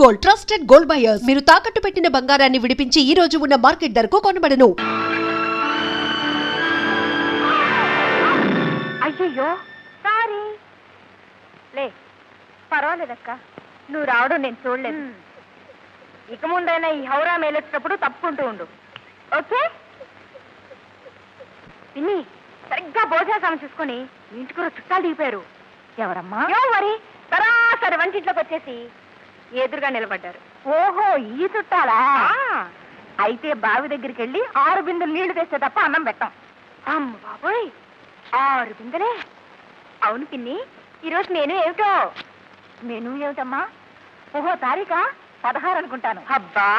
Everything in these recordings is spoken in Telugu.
Gold trusted gold buyers. మీరు తాకట్టు పెట్టిన బంగారాన్ని విడిపించి ఈ రోజు ఉన్న మార్కెట్ ధరకు కొనబడను. అయ్యయ్యో సారీ లే, పర్వాలేదక్క, నువ్వు రావడం నేను చూడలేదు. ఇక ముందైనా ఈ హౌరా మేలొచ్చినప్పుడు తప్పుకుంటూ ఉండు, ఓకే? పిన్ని, సరిగ్గా భోజనం చూసుకొని ఇంటికి చుట్టాలు దిగిపోయారు. ఎవరమ్మా? మరి సరాసరి వంటింట్లోకి వచ్చేసి ఎదురుగా నిలబడ్డారు. ఓహో, ఈ చుట్టాలా? అయితే బావి దగ్గరికి వెళ్ళి 6 బిందెలు నీళ్లు తెస్తే తప్ప అన్నం పెట్టాం. అమ్మ బాబోయ్, 6 బిందెలే? అవును పిన్ని, ఈరోజు మెనూ ఏమిటో? మెనూ ఏమిటమ్మా? ఓహో, తారీఖా? 16 అనుకుంటాను. అబ్బా,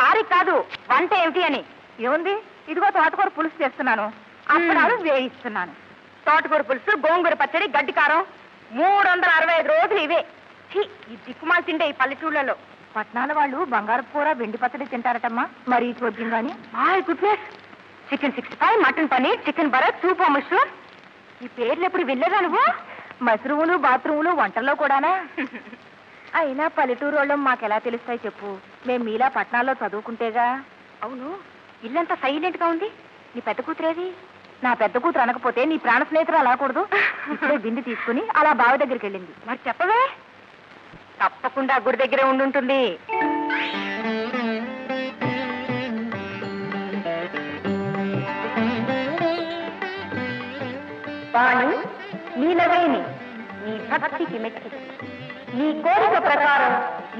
తారీఖు కాదు, వంట ఏమిటి అని. ఏముంది, ఇదిగో తోటకూర పులుసు చేస్తున్నాను, అప్పడాలు వేయిస్తున్నాను. తోటకూర పులుసు, గోంగూర పచ్చడి, గడ్డి కారం, 365 రోజులు ఇవే. ఈ దిక్కుమాలు తిండే ఈ పల్లెటూళ్ళలో. పట్నాల వాళ్ళు బంగారపు కూర, వెండి పచ్చడి తింటారటమ్మా. మరి చూద్దాం కానీ. Goodness, chicken 65, mutton paneer, chicken బరత్, సూప్ మష్రూమ్. ఈ పేర్లు ఎప్పుడు వెళ్ళేదా నువ్వు? మష్రూములు, బాత్రూములు వంటల్లో కూడానా? అయినా పల్లెటూరు వాళ్ళం మాకెలా తెలుస్తాయి చెప్పు? మేము మీలా పట్నాల్లో చదువుకుంటేగా. అవును, ఇల్లంతా సైలెంట్ గా ఉంది. నీ పెద్ద కూతురేది? నా పెద్ద కూతురు అనకపోతే నీ ప్రాణ స్నేహితులు అలాకూడదు. ఇప్పుడే బింది తీసుకుని అలా బావి దగ్గరికి వెళ్ళింది. మరి చెప్పవే? తప్పకుండా గుడి దగ్గరే ఉండుంటుంది. వాణి, నీలవేణి, నీ భక్తికి మెచ్చి నీ కోరిక ప్రకారం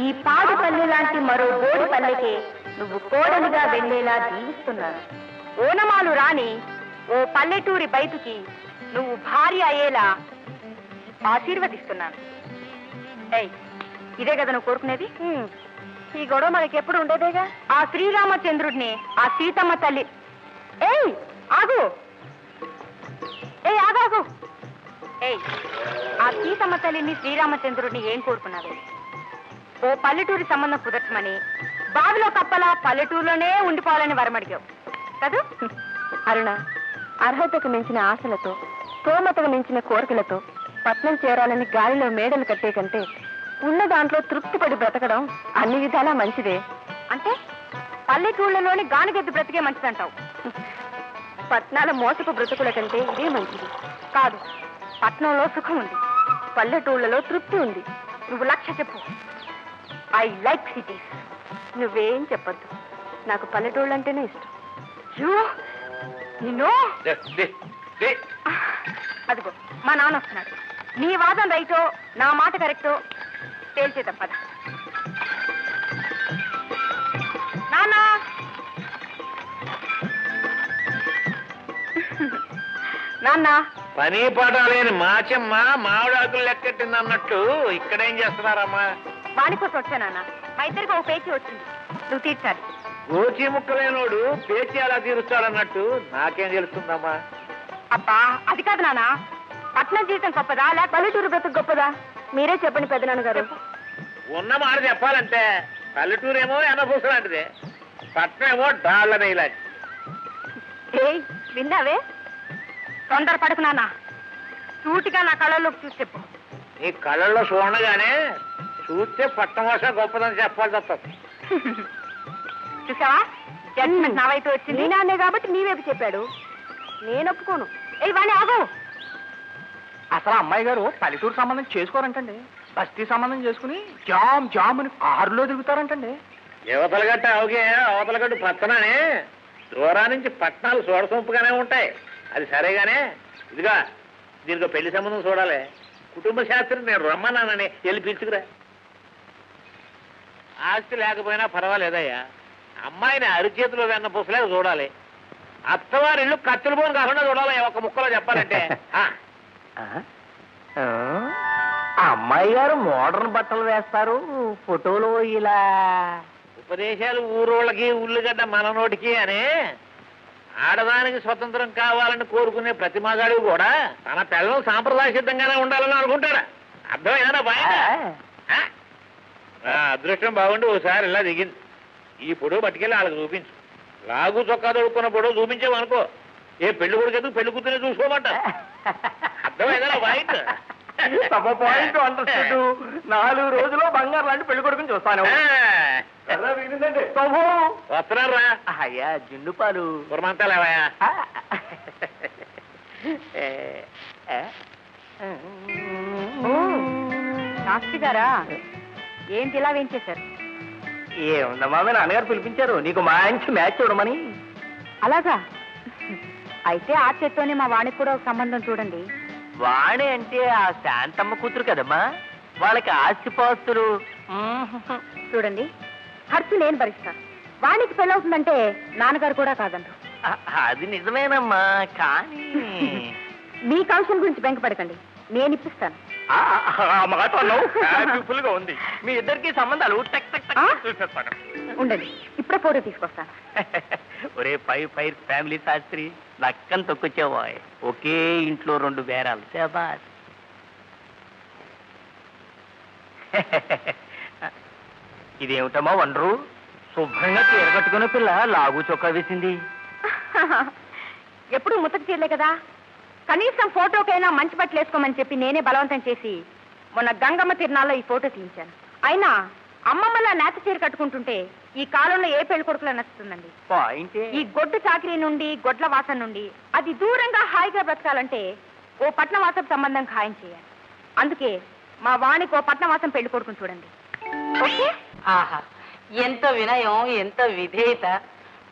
ఈ పాడుపల్లి లాంటి మరో గోడి పల్లెకే నువ్వు కోడలిగా వెళ్లేలా దీవిస్తున్నాను. ఓనమాలు రాని ఓ పల్లెటూరి బయటికి నువ్వు భార్య అయ్యేలా ఆశీర్వదిస్తున్నాను. ఇదే కదా నువ్వు కోరుకునేది? ఈ గొడవ మనకెప్పుడు ఉండేదేగా. ఆ శ్రీరామచంద్రుడిని ఆ సీతమ్మ తల్లి. ఆగు, ఆగాగు. ఆ సీతమ్మ తల్లిని, శ్రీరామచంద్రుడిని ఏం కోరుకున్నావే? ఓ పల్లెటూరి సంబంధం కుదర్చమని, బావిలో కప్పలా పల్లెటూరులోనే ఉండిపోవాలని వరమడిగావు కదూ? అరుణ, అర్హతకు మించిన ఆశలతో, స్తోమతకు మించిన కోరికలతో పట్నం చేరాలని గాలిలో మేడలు కట్టే కంటే ఉన్న దాంట్లో తృప్తిపడి బ్రతకడం అన్ని విధాలా మంచిదే. అంటే పల్లెటూళ్ళలోని గానిగెద్దు బ్రతికే మంచిదంటావు? పట్నాల మోసపు బ్రతుకుల కంటే ఇదే మంచిది. కాదు, పట్నంలో సుఖం ఉంది, పల్లెటూళ్ళలో తృప్తి ఉంది. నువ్వు లక్ష్య చెప్పు. I like cities. నువ్వేం చెప్పద్దు, నాకు పల్లెటూళ్ళంటేనే ఇష్టం. అదిగో మా నాన్న వస్తున్నాడు. నీ వాదన రైటో, నా మాట కరెక్టో తేల్చేద్దాం పద. నాన్న, నాన్న. పని పాట లేని మాచమ్మ మామిడాకులు లెక్కెట్టింది అన్నట్టు ఇక్కడేం చేస్తున్నారమ్మా? వాణి కోసం వచ్చా నాన్న. మా ఇద్దరికి ఒక పేచీ వచ్చింది, నువ్వు తీర్చాలి. గోచి ముక్కలేనోడు పేచి అలా తీరుస్తాడన్నట్టు నాకేం తెలుస్తుందమ్మా? అబ్బా, అది కాదు నాన్న. పట్నం జీవితం గొప్పదా లేక పల్లెటూరు బ్రతుకు గొప్పదా? మీరే చెప్పండి పెద్దనాన్న గారు. ఉన్న మాట చెప్పాలంటే పల్లెటూరేమో ఎనభూస లాంటిదే, పట్నం ఏమో డాళ్ల నెయ్యిలాంటి. విన్నావే? తొందర పడుకు నాన్న, సూటిగా నా కళ్ళల్లోకి చూసి చెప్పు. నీ కళ్ళల్లో చూడగానే చూస్తే పట్నం భాష గొప్పదని చెప్పాల్సి వస్తుంది. చూసావా, జడ్జిమెంట్ నా వైపు వచ్చింది. నాన్నే కాబట్టి నీ వైపు చెప్పాడు, నేను ఒప్పుకోను. వాణి ఆగు. అసలు అమ్మాయి గారు పల్లెటూరు సంబంధం చేసుకోరంటండి, బస్తీ సంబంధం చేసుకుని జామ్ జామ్ అని కారులో తిరుగుతారంటండి. యువతల గట్ట అవగే, అవతల గట్టు పచ్చనని దూరా నుంచి పట్నాలు చూడసొంపుగానే ఉంటాయి. అది సరేగానే, ఇదిగా దీనికి పెళ్లి సంబంధం చూడాలి. కుటుంబ శాస్త్రం నేను రమ్మన్నానని వెళ్ళి పిలుచుకురా. ఆస్తి లేకపోయినా పర్వాలేదయ్యా, అమ్మాయిని అరిచేతిలో వెన్న పుసలే చూడాలి. అత్తవారి ఇల్లు కత్తులు పోను కాకుండా చూడాలి, ఒక ముక్కలో చెప్పాలంటే. అమ్మాయి గారు మోడర్న్ బట్టలు వేస్తారు, ఫోటోలు ఇలా ఉపదేశాలు ఊరోళ్ళకి ఉల్లిగడ్డ మన నోటికి అని. ఆడదానికి స్వతంత్రం కావాలని కోరుకునే ప్రతి మగాడు కూడా తన పిల్లలు సాంప్రదాయ సిద్ధంగానే ఉండాలని అనుకుంటాడా? అర్థమైనా బాయ్? అదృష్టం బాగుండి ఓసారి ఇలా దిగింది. ఈ పొడవు పట్టుకెళ్ళి వాళ్ళకి చూపించు. లాగు చొక్కా దొడుకున్న పొడవు చూపించామనుకో, ఏ పెళ్లి కొడుకు పెళ్లి కూతురే చూసుకోమంట. అర్థమైందా బాయ్? పాయింట్ అంటారు 4 రోజుల్లో బంగారు లాంటి పెళ్లి కొడుకుని చూస్తాను. వస్తున్నారా? అయ్యా జున్ను పాలు పురమంతా లేవయా? శాస్త్రి గారా ఏంటి ఇలా వేయించేశారు? ఏముందమ్మా మీ నాన్నగారు పిలిపించారు నీకు మంచి మ్యాచ్ చూడమని. అలాగా అయితే ఆ చేత్తోనే మా వాడికి కూడా ఒక సంబంధం చూడండి. వాణి అంటే ఆ శాంతమ్మ కూతురు కదమ్మా, వాళ్ళకి ఆస్తిపాస్తులు. చూడండి ఖర్చు నేను భరిస్తాను. వాడికి పెళ్ళవుతుందంటే నాన్నగారు కూడా కాదంటారు. అది నిజమేనమ్మా, కానీ మీ కౌశల్ గురించి బెంకపడకండి, నేను ఇప్పిస్తాను. మాట బ్యూటిఫుల్ గా ఉంది. మీ ఇద్దరికి సంబంధాలు టక్ టక్ టక్ చూసేస్తాను. ఉండండి ఇప్పుడే ఫోటో తీసుకొస్తాను. ఒరే ఫైర్ ఫ్యామిలీ శాస్త్రి నక్కని తొక్కొచ్చావా? ఒకే ఇంట్లో 2 బేరాలు శాబాష్. ఇదేమిటమ్మా వండరు, శుభ్రంగా చీర కట్టుకున్న పిల్ల లాగు చొక్కా వేసింది. ఎప్పుడు ముతక చీరలే కదా, కనీసం ఫోటోకైనా మంచి బట్టలు వేసుకోమని చెప్పి నేనే బలవంతం చేసి మొన్న గంగమ్మ తిరునాళ్ళలో ఈ ఫోటో తీయించాను. అయినా అమ్మమ్మలా నేత చీర కట్టుకుంటుంటే ఈ కాలంలో ఏ పెళ్లి కొడుకులా నచ్చుతుందండి? పాయింటే ఈ గొడ్డు చాకరీ నుండి గొడ్ల వాసన నుండి అది దూరంగా హాయిగా బ్రతకాలంటే ఓ పట్నవాసం సంబంధం ఖాయం చేయాలి. అందుకే మా వాణికి ఓ పట్నవాసం పెళ్లి కొడుకుని చూడండి. ఓకే? ఆహా, ఎంత వినయం, ఎంత విధేయత.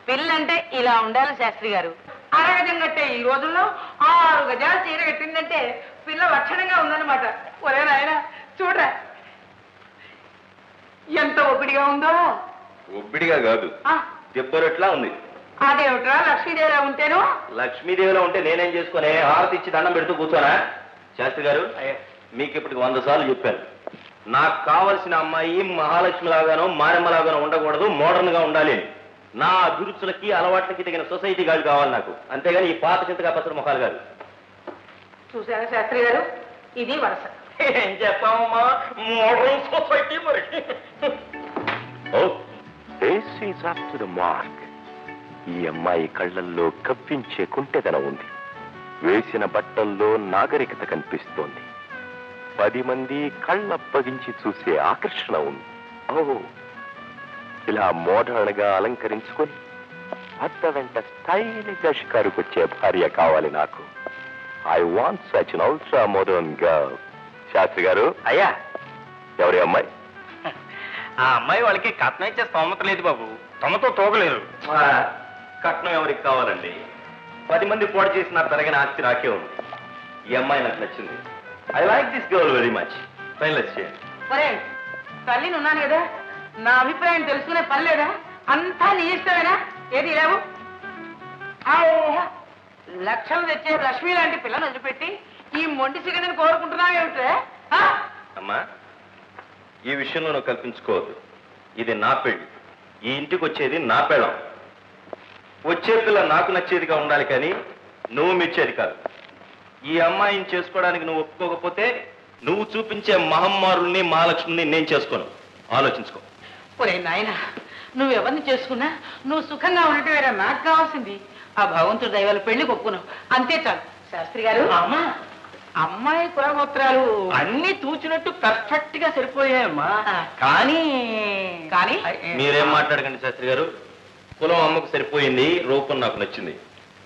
పిల్లంటే ఇలా ఉండాలి శాస్త్రి గారు. అరగజం కట్టే ఈ రోజుల్లో 6 గజాల చీర కట్టిందంటే పిల్ల లక్షణంగా ఉందన్నమాట. ఒరే నాయన చూడరా ఎంత ఒప్పిడిగా ఉందో. ఒబ్బిడిగా కాదు, దెబ్బరట్లా ఉంది. అదేమిట్రా లక్ష్మీదేవిలా ఉంటేను? లక్ష్మీదేవిలో ఉంటే నేనేం చేసుకునే హారతి ఇచ్చి దండం పెడుతూ కూర్చోనా? శాస్త్రి గారు మీకు ఇప్పటికి 100 సార్లు చెప్పాను, నాకు కావలసిన అమ్మాయి మహాలక్ష్మి లాగానో మారమ్మ లాగానో ఉండకూడదు, మోడర్న్ గా ఉండాలి. నా అభిరుచులకి అలవాట్లకి తగిన సొసైటీ గాడు కావాలి నాకు, అంతేగాని ఈ పాత చింతగా పసరు ముఖాలు గారు. చూసారా శాస్త్రి గారు, ఇది వరస. ఏం చెప్పామమ్మా, మోడర్న్ సొసైటీ మరి. ఈ అమ్మాయి కళ్ళల్లో కవ్వించే కుంటెదనం ఉంది, వేసిన బట్టల్లో నాగరికత కనిపిస్తోంది, 10 మంది కళ్ళప్పగించి చూసే ఆకర్షణ ఉంది. ఓ, ఇలా మోడర్న్ గా అలంకరించుకొని భర్త వెంట స్టైల్ గా షికారుకొచ్చే భార్య కావాలి నాకు. I want such an ultra modern girl. Shastri garu అయ్యా ఎవరి అమ్మాయి? ఆ అమ్మాయి వాళ్ళకి కట్నం ఇచ్చే స్తోమత లేదు బాబు, తమతో తోగలేరు. కట్నం ఎవరికి కావాలండి? 10 మంది పోటీ చేసిన తరగిన ఆస్తి రాకే ఉంది. ఈ అమ్మాయి నాకు నచ్చింది. I like this girl very much. Finalise చేయండి. ఒరే తల్లిని ఉన్నాను కదా, నా అభిప్రాయం తెలుసుకునే పని లేదా? అంతా నీ ఇష్టమేనా? ఏది లేవు లక్షలు తెచ్చే లక్ష్మి లాంటి పిల్లని వదిలిపెట్టి ఈ మొండి సిగండిని కోరుకుంటున్నావేమిటే? అమ్మా, ఈ విషయంలో నువ్వు కల్పించుకోవద్దు. ఇది నా పెళ్లి, ఈ ఇంటికి వచ్చేది నా పెళ్ళం. వచ్చే పిల్ల నాకు నచ్చేదిగా ఉండాలి కానీ నువ్వు మెచ్చేది కాదు. ఈ అమ్మాయిని చేసుకోవడానికి నువ్వు ఒప్పుకోకపోతే నువ్వు చూపించే మహమ్మారుల్ని మహాలక్ష్మిని నేను చేసుకోను. ఆలోచించుకో. ఒరే నాయన, నువ్వెవరిని చేసుకున్నా నువ్వు సుఖంగా ఉండటమేరా నాకు కావాల్సింది. ఆ భగవంతుడు దైవాలు పెళ్లి కొప్పుకున్నావు, అంతే చాలు. శాస్త్రి గారు, అమ్మా అమ్మాయి కులగోత్రాలు అన్ని తూచినట్టు పర్ఫెక్ట్ గా సరిపోయాయమ్మా. కానీ కానీ మీరేం మాట్లాడకండి శాస్త్రి గారు. కులం అమ్మకు సరిపోయింది, రూపం నాకు నచ్చింది.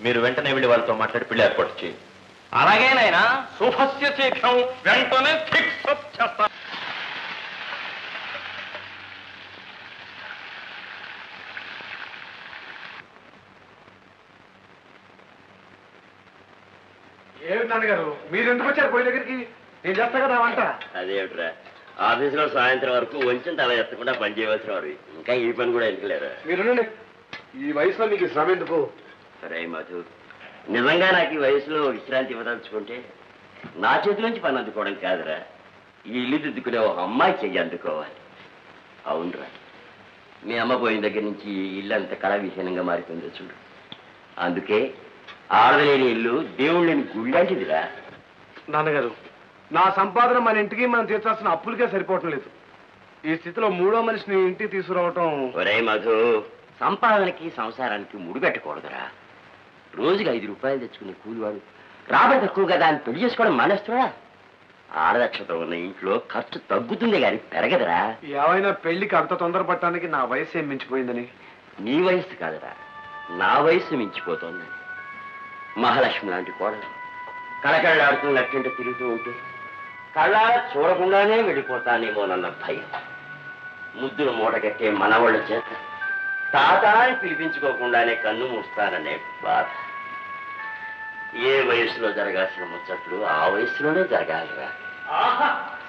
మీరు వెంటనే వెళ్ళి వాళ్ళతో మాట్లాడి పెళ్లి ఏర్పాటు చేయండి. అలాగే నాయనా, శుభస్య శీఘ్రం, వెంటనే ఫిక్స్ అప్ చేస్తా. ఏమిటి నాన్నగారు, మీరు ఎందుకు వచ్చారు పోయి దగ్గరికి? నేను చేస్తా కదా వంట. అదేమిట్రా, ఆఫీసులో సాయంత్రం వరకు వంచిన తల ఎత్తకుండా పని చేయవలసిన వారు ఇంకా ఈ పని కూడా ఎందుకులేరా? మీరు ఈ వయసులో మీకు శ్రమ ఎందుకు? సరే మధు, నిజంగా నాకు ఈ వయసులో విశ్రాంతి ఇవ్వదలుచుకుంటే నా చేతిలోంచి పని అందుకోవడం కాదురా, ఈ ఇల్లు దిద్దుకునే ఒక అమ్మాయి చెయ్యి అందుకోవాలి. అవునరా, మీ అమ్మ పోయిన దగ్గర నుంచి ఈ ఇల్లు అంత కళ విహీనంగా మారిపోయిందో చూడు. అందుకే ఆడలేని ఇల్లు దేవుళ్ళని గుళ్ళంటిదిరా. నాన్నగారు, నా సంపాదన మన ఇంటికి మనం తీర్చాల్సిన అప్పులకే సరిపోవటం లేదు. ఈ స్థితిలో 3వ మనిషిని ఇంటికి తీసుకురావటం. ఒరే మధు, సంపాదనకి సంసారానికి ముడిపెట్టకూడదురా. రోజుకి 5 రూపాయలు తెచ్చుకునే కూలివాడు రాబడి తక్కువ కదా అని పెళ్లి చేసుకోవడం మానేస్తున్నా. ఆడదక్షత ఉన్న ఇంట్లో ఖర్చు తగ్గుతుంది కానీ పెరగదురా. ఏమైనా పెళ్లికి అంత తొందరపడటానికి నా వయసు ఏం మించిపోయిందని. నీ వయసు కాదురా, నా వయసు మించిపోతోందని. మహాలక్ష్మి లాంటి కోడలు కళకళలాడుతూ నట్టింట తిరుగుతూ ఉంటే కళ్ళ చూడకుండానే వెళ్ళిపోతానేమోనన్న భయం. ముద్దును మూటగట్టే మనవాళ్ళ చేత తాత అని పిలిపించుకోకుండానే కన్ను మూస్తాననే బాధ. ఏ వయసులో జరగాల్సిన ముచ్చట్లు ఆ వయసులోనే జరగాలిరా.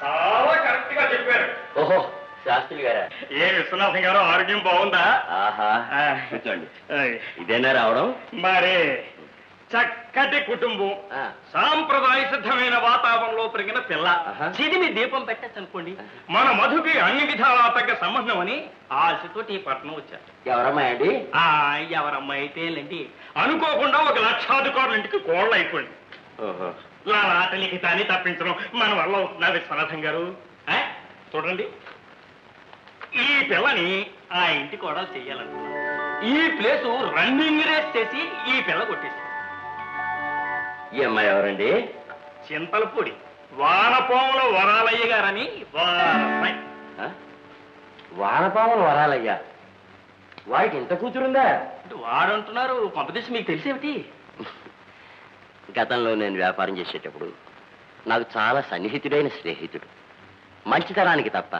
చాలా కరెక్ట్ గా చెప్పారు. ఓహో, శాస్త్రి గారా? ఏ విశ్వనాథం గారు, ఆరోగ్యం బాగుందా? ఆహా, కూర్చోండి. ఇదేనా రావడం? మరే చక్కటి కుటుంబం, సాంప్రదాయ సిద్ధమైన వాతావరణంలో పెరిగిన పిల్ల. చిదిమి దీపం పెట్టచ్చు అనుకోండి. మన మధుకి అన్ని విధాలా తగ్గ సంబంధం అని ఆశతోటి ఈ పట్టణం వచ్చారు. ఎవరమ్మాయి అండి? ఎవరమ్మాయి అయితేలేండి, అనుకోకుండా ఒక లక్షాధికారుల ఇంటికి కోళ్ళు అయిపోయింది. నా ఆటలికి తాని తప్పించడం మన వల్ల అవుతుందా విశ్వనాథం గారు? చూడండి, ఈ పిల్లని ఆ ఇంటి కోడలు చెయ్యాలనుకున్నాను. ఈ ప్లేసు రన్నింగ్ రేస్ చేసి ఈ పిల్ల కొట్టేసి. ఈ అమ్మాయి ఎవరండి? చింతలపూడి వానపాముల వరాలయ్య గారని వారమ్మాయి. వానపాములు వరాలయ్యా? వాడికి ఇంత కూతురుందా? వాడంటున్నారు, కొంపదీసి మీకు తెలిసేమిటి? గతంలో నేను వ్యాపారం చేసేటప్పుడు నాకు చాలా సన్నిహితుడైన స్నేహితుడు. మంచితనానికి తప్ప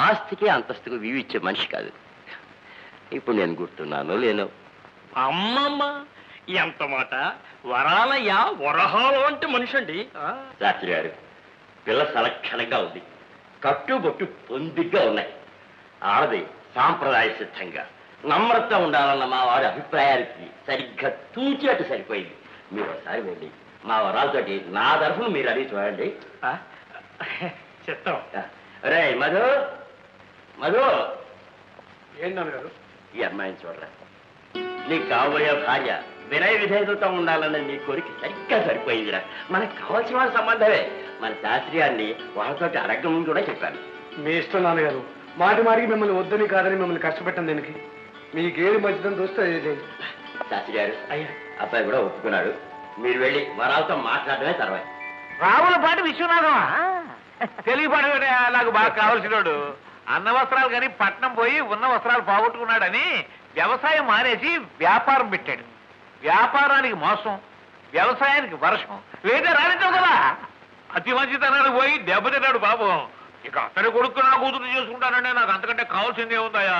ఆస్తికి అంతస్తుకు వివిచ్చే మనిషి కాదు. ఇప్పుడు నేను గుర్తున్నాను లేను. అమ్మమ్మ, ఎంత మాట! వరాలయ్య వరహాలు అంటే మనిషి అండి. శాస్త్రి గారు, పిల్ల సలక్షణంగా ఉంది, కట్టుబొట్టు పొందిగ్గా ఉన్నాయి. ఆడది సాంప్రదాయ సిద్ధంగా నమ్రత ఉండాలన్న మా వారి అభిప్రాయానికి సరిగ్గా తూచేట్టు సరిపోయింది. మీరు ఒకసారి వెళ్ళి మా వరాలతోటి నా తరఫున మీరు అడిగి చూడండి. చెప్తాం. రే మధు, మధు, ఏంటి నాన్నగారు? ఈ అమ్మాయిని చూడరా. నీకు కాబోయే భార్య వినయ విధేయతతో ఉండాలన్న నీ కోరిక సరిగ్గా సరిపోయిందిరా. మనకు కావాల్సిన వాళ్ళ సంబంధమే. మన శాస్త్రి గారిని వాళ్ళతోటి అడగమని కూడా చెప్పాను. మీ ఇష్టం నాన్నగారు. మాటి మాటికి మిమ్మల్ని వద్దని కాదని మిమ్మల్ని కష్టపెట్టాను దీనికి. మీకేది మంచిదని చూస్తే శాస్త్రి గారు, అబ్బాయి కూడా ఒప్పుకున్నాడు. మీరు వెళ్ళి వరాలతో మాట్లాడటమే తర్వాత. రావుల పాటి విశ్వనాథమా? తెలియపడ నాకు బాగా కావలసినోడు. అన్న వస్త్రాలు కానీ పట్నం పోయి ఉన్న వస్త్రాలు పోగొట్టుకున్నాడని వ్యవసాయం మానేసి వ్యాపారం పెట్టాడు. వ్యాపారానికి మోసం, వ్యవసాయానికి వర్షం, లేదా రానిద్దాం కదా. అతి మంచితనానికి పోయి దెబ్బతిన్నాడు పాపం. ఇక అతని కొడుకు నా కూతురు చేసుకుంటానంటే నాకు అంతకంటే కావాల్సిందే ఉందాయా?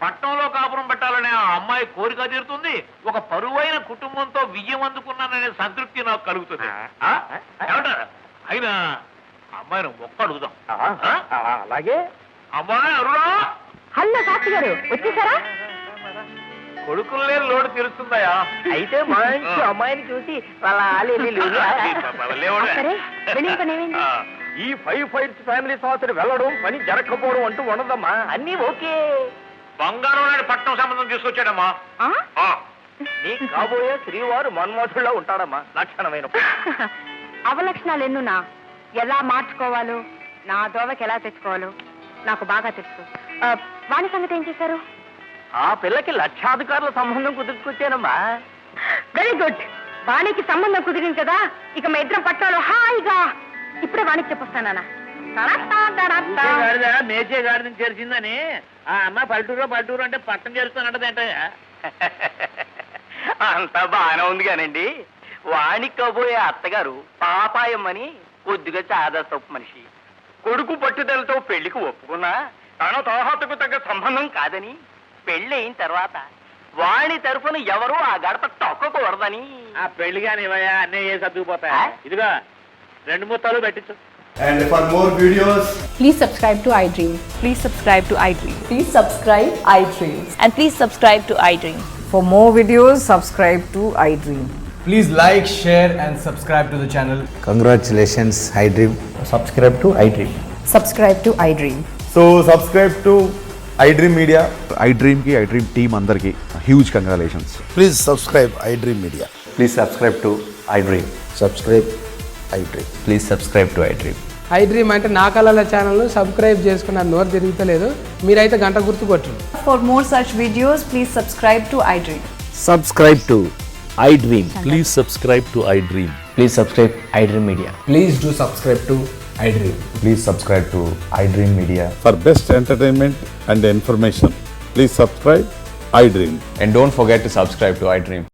పట్నంలో కాపురం పెట్టాలనే ఆ అమ్మాయి కోరిక తీరుతుంది, ఒక పరువైన కుటుంబంతో విజయం అందుకున్నాననే సంతృప్తి నాకు కలుగుతుంది. ఏమంటారు? అయినా అమ్మాయిని ఒక్క అడుగుదాం. అలాగే. అమ్మాయి అరుణా, హలో శాస్త్రి గారు, వచ్చేసారా? కొడుకులు లేని లోటు తీరుస్తుందయా? అయితే మంచి అమ్మాయిని చూసి వాళ్ళ సరే, వెళ్ళిన పని ఏమైంది? ఈ 5 ఫైట్స్ ఫ్యామిలీ సంవత్సరం వెళ్ళడం, పని జరగకపోవడం అంటూ ఉండదమ్మా. అన్ని ఓకే. బంగారం నాడు పట్నం సంబంధం తీసుకొచ్చాడమ్మా. నీ కాబోయే శ్రీవారు మన్మోసుల్లో ఉంటాడమ్మా. లక్షణమైన అవలక్షణాలు ఎన్నునా ఎలా మార్చుకోవాలో, నా దోవకి ఎలా తెచ్చుకోవాలో నాకు బాగా తెలుసు. వాణి సంగతి ఏం చేశారు? ఆ పిల్లకి లక్షాధికారుల సంబంధం కుదుర్చుకొచ్చానమ్మా. Very good. వాణికి సంబంధం కుదిరింది కదా, ఇక మా ఇద్దరం పట్టాలో హాయిగా. ఇప్పుడే వాణికి చెప్పొస్తానా? మేచే గాడిని చేర్చిందని ఆ అమ్మ పల్లెటూరు అంటే పట్టం చేరుస్తానంటదేంట. అంతా బాగానే ఉంది కానండి. వాణికి కాబోయే అత్తగారు పాపాయమ్మని కొద్దిగా చాదస్తపు మనిషి. కొడుకు పట్టుదలతో పెళ్లికి ఒప్పుకున్నా తన తోహతకు తగ్గ సంబంధం కాదని, పెళ్లి అయిన తర్వాత వాణి తరఫున ఎవరూ ఆ గడప తొక్కకూడదని. ఆ పెళ్లి కానీ ఇవయా అన్నీ ఏ సర్దుకుపోతాయి. ఇదిగా 2-3 తలు పెట్టించు. And for more videos, please subscribe to iDream. Please subscribe to iDream. Please subscribe iDream. And please subscribe to iDream. For more videos, subscribe to iDream. please like, share and subscribe to the channel. Congratulations, iDream. Subscribe to iDream. Subscribe to iDream. So subscribe to iDream Media. iDream ki iDream team andarki huge congratulations. Please subscribe iDream Media. Please subscribe to iDream. Subscribe iDream. Please subscribe to iDream. iDream అంటే నా కళల ఛానల్ సబ్స్క్రైబ్ చేసుకున్న నోరు తిరుగుతలేదు, మీరైతే గంట గుర్తు కొట్టండి. For more such videos, please subscribe to iDream. Subscribe to iDream. Please subscribe to iDream. Please subscribe iDream Media. Please do subscribe to iDream. Please subscribe to iDream Media. For best entertainment and information, please subscribe iDream. And don't forget to subscribe to iDream.